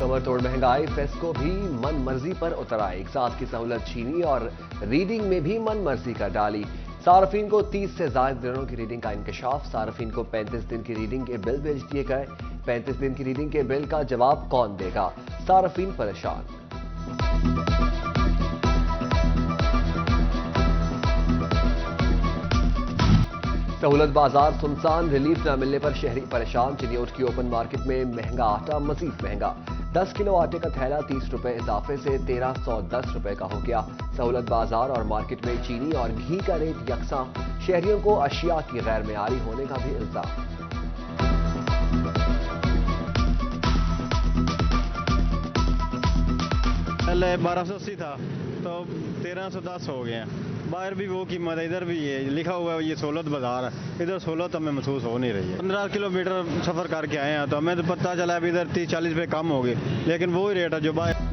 कमर तोड़ महंगाई, फेस्को भी मन मर्जी पर उतर आए। एक साथ की सहूलत छीनी और रीडिंग में भी मन मर्जी कर डाली। सार्फिन को 30 से ज्यादा दिनों की रीडिंग का इंकशाफ। सार्फिन को 35 दिन की रीडिंग के बिल भेज दिए गए। 35 दिन की रीडिंग के बिल का जवाब कौन देगा? सार्फिन परेशान। सहूलत बाजार सुनसान, रिलीफ न मिलने पर शहरी परेशान। चिन्योट की ओपन मार्केट में महंगा आटा मजीद महंगा। 10 किलो आटे का थैला 30 रुपए इजाफे से 1310 रुपए का हो गया। सहूलत बाजार और मार्केट में चीनी और घी का रेट यकसा। शहरियों को अशिया की गैर मेयारी होने का भी इल्जाम। पहले 1280 था तो 1310 हो गए हैं। बाहर भी वो कीमत है, इधर भी ये लिखा हुआ है ये सहूलत बाजार है। इधर सहूलत हमें महसूस हो नहीं रही है। 15 किलोमीटर सफर करके आए हैं तो हमें तो पता चला अभी इधर 30-40 रुपए कम हो गए, लेकिन वही रेट है जो बाहर।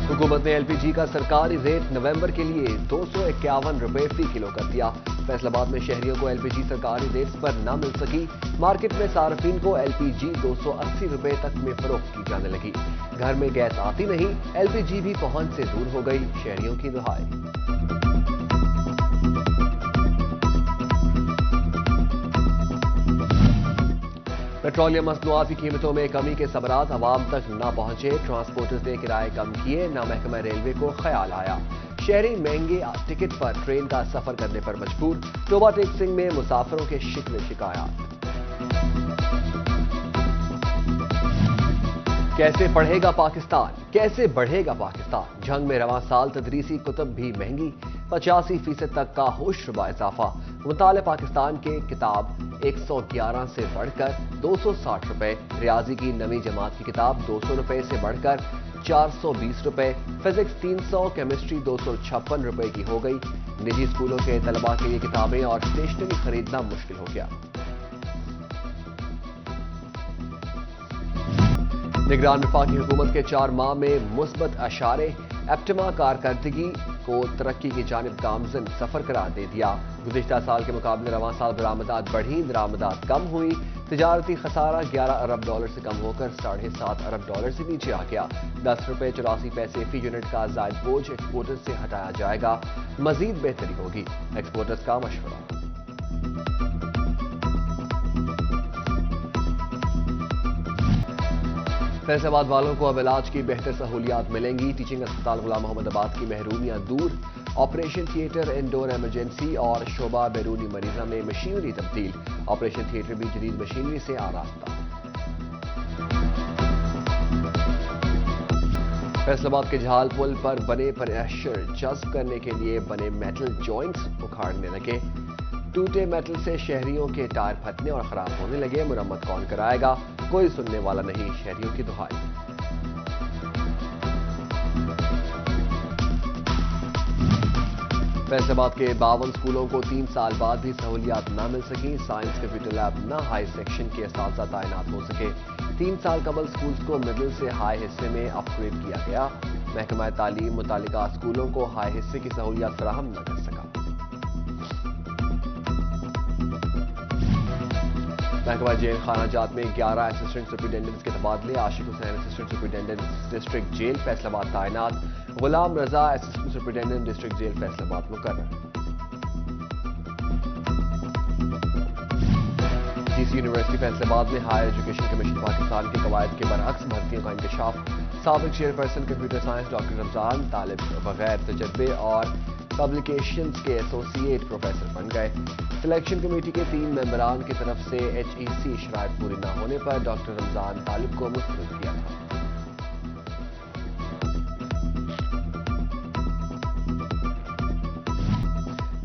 हुकूमत ने एलपीजी का सरकारी रेट नवंबर के लिए 251 रुपए फी किलो कर दिया। फैसलाबाद में शहरियों को एलपीजी सरकारी रेट्स पर न मिल सकी। मार्केट में सार्फिन को एलपीजी 280 रुपए तक में फरोख्त की जाने लगी। घर में गैस आती नहीं, एलपीजी भी पहुंच से दूर हो गई। शहरियों की दुहाई। पेट्रोलियम मसनूआत की कीमतों में कमी के सबरात अवाम तक न पहुंचे। ट्रांसपोर्टर्स ने किराए कम किए, न महकमा रेलवे को ख्याल आया। शहरी महंगे टिकट पर ट्रेन का सफर करने पर मजबूर। टोबा टेक्सिंग में मुसाफिरों के शिकवे शिकायत। कैसे पढ़ेगा पाकिस्तान, कैसे बढ़ेगा पाकिस्तान? जंग में रवां साल तदरीसी कुतब भी महंगी। 85% तक का होशरुबा इजाफा। मुताले पाकिस्तान के किताब 111 से बढ़कर 260 रुपए। रियाजी की नवी जमात की किताब 200 रुपए से बढ़कर 420 रुपए। फिजिक्स 300, केमिस्ट्री 256 रुपए की हो गई। निजी स्कूलों के तलबा के लिए किताबें और स्टेशनरी खरीदना मुश्किल हो गया। निगरान वफाकी हुकूमत के 4 माह में मुस्बत अशारे। एप्टमा कारकर्दगी को तरक्की की जानिब गामजन सफर करार दे दिया। गुज़िश्ता साल के मुकाबले रवां साल बरामदात बढ़ी, दरामदात कम हुई। तिजारती खसारा 11 अरब डॉलर से कम होकर 7.5 अरब डॉलर से नीचे आ गया। 10 रुपए 84 पैसे फी यूनिट का जायद बोझ एक्सपोर्टर्स से हटाया जाएगा। मजीद बेहतरी होगी, एक्सपोर्टर्स का मशवरा। फैसलाबाद वालों को अब इलाज की बेहतर सहूलियात मिलेंगी। टीचिंग अस्पताल गुलाम मोहम्मदाबाद की महरूमियां दूर। ऑपरेशन थिएटर, इंडोर इमरजेंसी और शोबा बैरूनी मरीजा में मशीनरी तब्दील। ऑपरेशन थिएटर भी जदीद मशीनरी से आरास्ता। फैसलाबाद के झाल पुल पर बने प्रेशर जज्ब करने के लिए बने मेटल जॉइंट्स उखाड़ने लगे। टूटे मेटल से शहरियों के टायर फटने और खराब होने लगे। मुरम्मत कौन कराएगा? कोई सुनने वाला नहीं। शहरियों की दुहाई। फैसलाबाद के 52 स्कूलों को 3 साल बाद भी सहूलियात न मिल सकी। साइंस कंप्यूटर लैब न हाई सेक्शन के असातिज़ा तैनात हो सके। 3 साल कबल स्कूल्स को मिडिल से हाई हिस्से में अपग्रेड किया गया। महकमा तालीम मुतालिका स्कूलों को हाई हिस्से की सहूलियात फराहम न कर सका। महकमा जेल खाना जात में 11 असिस्टेंट सुपरिटेंडेंट्स के तबादले। Ashiq Hussain assistant superintendent district jail Faisalabad तैनात। Ghulam Raza assistant superintendent district jail Faisalabad मुकर्रर। जीसी यूनिवर्सिटी फैसलाबाद में हायर एजुकेशन कमीशन पाकिस्तान के कवायद के बरअक्स भर्तियों का इंकशाफ। साबिक chairperson computer science doctor Ramzan Talib बगैर तजर्बे और पब्लिकेशंस के एसोसिएट प्रोफेसर बन गए। सिलेक्शन कमेटी के 3 मेंबरान की तरफ से HEC शराइत पूरी न होने पर डॉक्टर रमजान तालिब को मुस्तरद किया था।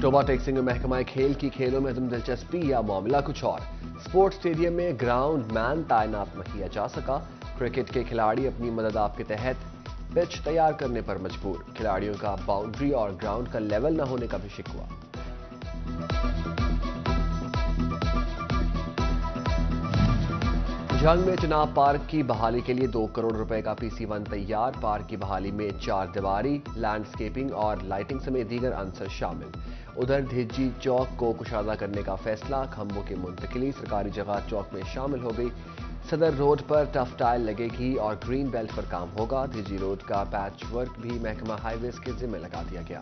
टोबा टेक्सिंग में महकमा खेल की खेलों में तुम दिलचस्पी या मामला कुछ और। स्पोर्ट्स स्टेडियम में ग्राउंड मैन तैनात न किया जा सका। क्रिकेट के खिलाड़ी अपनी मदद आप के तहत पिच तैयार करने पर मजबूर। खिलाड़ियों का बाउंड्री और ग्राउंड का लेवल न होने का भी शिकवा। जंग में चुनाव पार्क की बहाली के लिए 2 करोड़ रुपए का PC1 तैयार। पार्क की बहाली में 4 दीवारी, लैंडस्केपिंग और लाइटिंग समेत दीगर अंसर शामिल। उधर धिज्जी चौक को कुशादा करने का फैसला। खंभों की मुंतकिली सरकारी जगह चौक में शामिल हो गई। صدر روڈ پر ٹف ٹائل لگے گی اور گرین بیلٹ پر کام ہوگا. ٹی جی روڈ کا پیچ ورک بھی محکمہ ہائی ویز کے ذمہ لگا دیا گیا.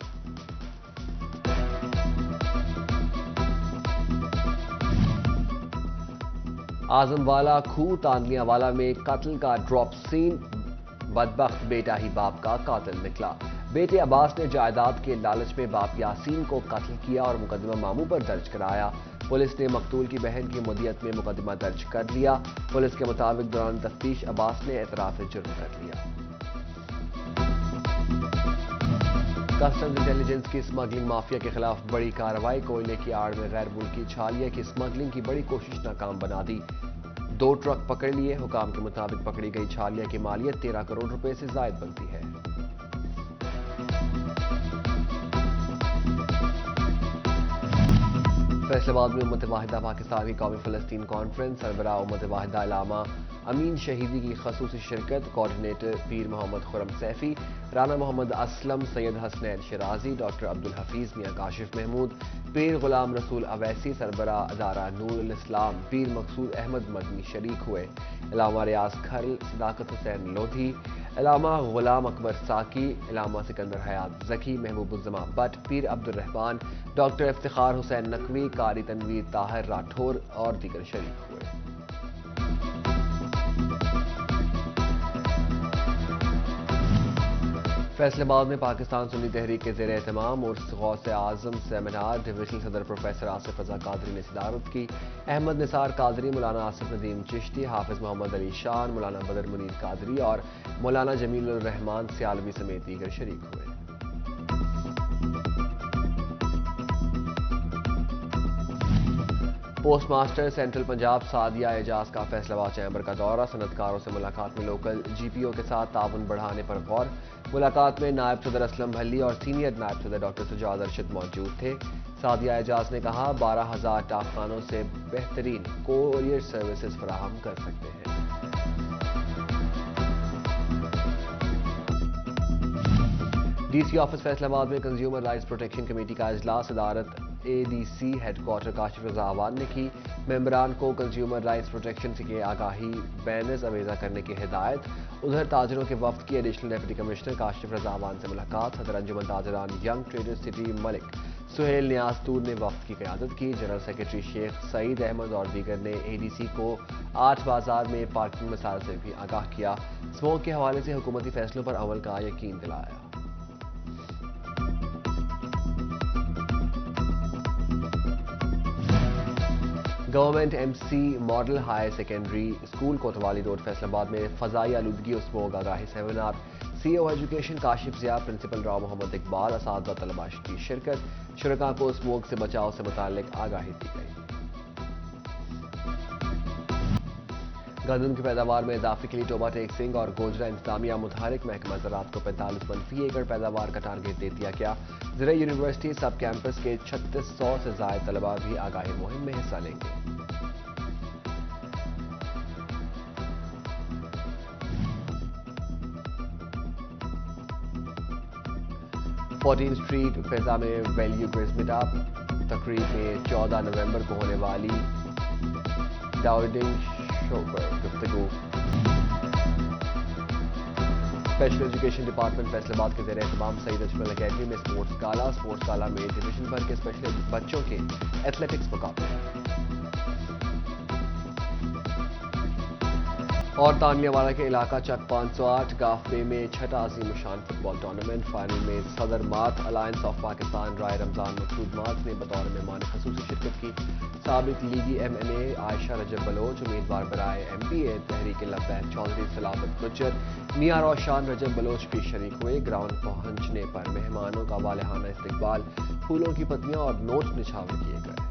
اعظم والا کھو تانلیہ والا میں قتل کا ڈراپ سین. بدبخت بیٹا ہی باپ کا قاتل نکلا. بیٹے عباس نے جائیداد کے لالچ میں باپ یاسین کو قتل کیا اور مقدمہ ماموں پر درج کرایا. پولیس نے مقتول کی بہن کی مدیت میں مقدمہ درج کر لیا. پولیس کے مطابق دوران تفتیش عباس نے اعتراف جرم کر لیا. کسٹمز انٹیلیجنس کی اسمگلنگ مافیا کے خلاف بڑی کارروائی. کوئلے کی آڑ میں غیر ملکی چھالیہ کی اسمگلنگ کی بڑی کوشش ناکام بنا دی. 2 ٹرک پکڑ لیے. حکام کے مطابق پکڑی گئی چھالیہ کی مالیت 13 کروڑ روپے سے زائد بنتی ہے. فیصل آباد میں امت واحدہ پاکستان کی قومی فلسطین کانفرنس. سربراہ امت واحدہ علامہ امین شہیدی کی خصوصی شرکت. کوارڈینیٹر پیر محمد خرم سیفی، رانا محمد اسلم، سید حسنین شرازی، ڈاکٹر عبدالحفیظ میاں کاشف محمود، پیر غلام رسول اویسی، سربراہ ادارہ نور الاسلام پیر مقصود احمد مدنی شریک ہوئے. علامہ ریاض کھرل، صداقت حسین لودھی، علامہ غلام اکبر ساکی، علامہ سکندر حیات زکی، محبوب الزماں but, Pir Abdul Rahman, doctor Iftikhar حسین نقوی، قاری تنویر طاہر راٹھور اور دیگر شریک ہوئے. فیصل آباد میں پاکستان سنی تحریک کے زیر اہتمام عرس غوث اعظم سیمینار. ڈویژنل صدر پروفیسر آصف رضا قادری نے صدارت کی. احمد نثار قادری، مولانا آصف ندیم چشتی، حافظ محمد علی شان، مولانا بدر منیر قادری اور مولانا جمیل الرحمان سیالوی سمیت دیگر شریک ہوئے. Postmaster central Punjab Sadia Ejaz کا فیصل آباد چیمبر کا دورہ. صنعت کاروں سے ملاقات میں لوکل جی پی او کے ساتھ تعاون بڑھانے پر غور. ملاقات میں نائب صدر اسلم بھلی اور سینئر نائب صدر ڈاکٹر سجاد ارشد موجود تھے. سعدیہ اعجاز نے کہا 12,000 ڈاک خانوں سے بہترین کوریئر سروسز فراہم کر سکتے ہیں. ڈی سی آفس فیصل آباد میں کنزیومر رائٹس پروٹیکشن کمیٹی کا اجلاس. صدارت A D C headquarter Kashif Raza Awan نے کی. ممبران کو کنزیومر رائٹس پروٹیکشن کے آگاہی بینرز اویزہ کرنے کی ہدایت. ادھر تاجروں کے وفد کی additional deputy commissioner Kashif Raza Awan سے ملاقات. صدر انجمن تاجران ینگ ٹریڈر سٹی ملک سہیل نیاز تور نے وفد کی قیادت کی. جنرل سیکرٹری شیخ سعید احمد اور دیگر نے اے ڈی سی کو 8 بازار میں پارکنگ مسائل سے بھی آگاہ کیا. اسموک کے حوالے سے حکومتی فیصلوں پر عمل کا یقین دلایا. Government M C model higher secondary school Kotwali road Faisalabad میں فضائی آلودگی اور اسموگ آگاہی seminar. C O education Kashif Zia, principal Rao Muhammad Iqbal, اساتذہ طلباء کی شرکت. شرکاء کو اسموگ سے بچاؤ سے متعلق آگاہی دی گئی. گندم کی پیداوار میں اضافے کے لیے ٹوبہ ٹیکسنگ اور گوجرا انتظامیہ متحرک. محکمہ زراعت کو 45 من فی ایکڑ پیداوار کا ٹارگیٹ دے دیا گیا. زرعی یونیورسٹی سب کیمپس کے 3600 سے زائد طلباء بھی آگاہی مہم میں حصہ لیں گے. 14 اسٹریٹ فیضا میں ویلیو کوئز میٹ اپ. تقریب میں 14 نومبر کو ہونے والی ڈاؤڈنگ شو پر گفتگو. اسپیشل ایجوکیشن ڈپارٹمنٹ فیصل آباد کے زیر اہتمام سعید اجمل اکیڈمی میں اسپورٹس گالا میں ڈویژن بھر کے اسپیشل بچوں کے ایتھلیٹکس مقابلے. اور تانیہ والا کے علاقہ چک 508 گاف بے میں 6واں عظیم الشان فٹ بال ٹورنامنٹ. فائنل میں صدر مات الائنس آف پاکستان رائے رمضان مقصود مات نے بطور مہمان خصوصی شرکت کی. سابق لیگی ایم این اے عائشہ رجب بلوچ، امیدوار برائے ایم پی اے تحریک لبیک چودھری سلامت گجر، میاں روشان رجب بلوچ بھی شریک ہوئے. گراؤنڈ پہنچنے پر مہمانوں کا والہانہ استقبال، پھولوں کی پتیاں اور نوٹ نچھاور کیے گئے.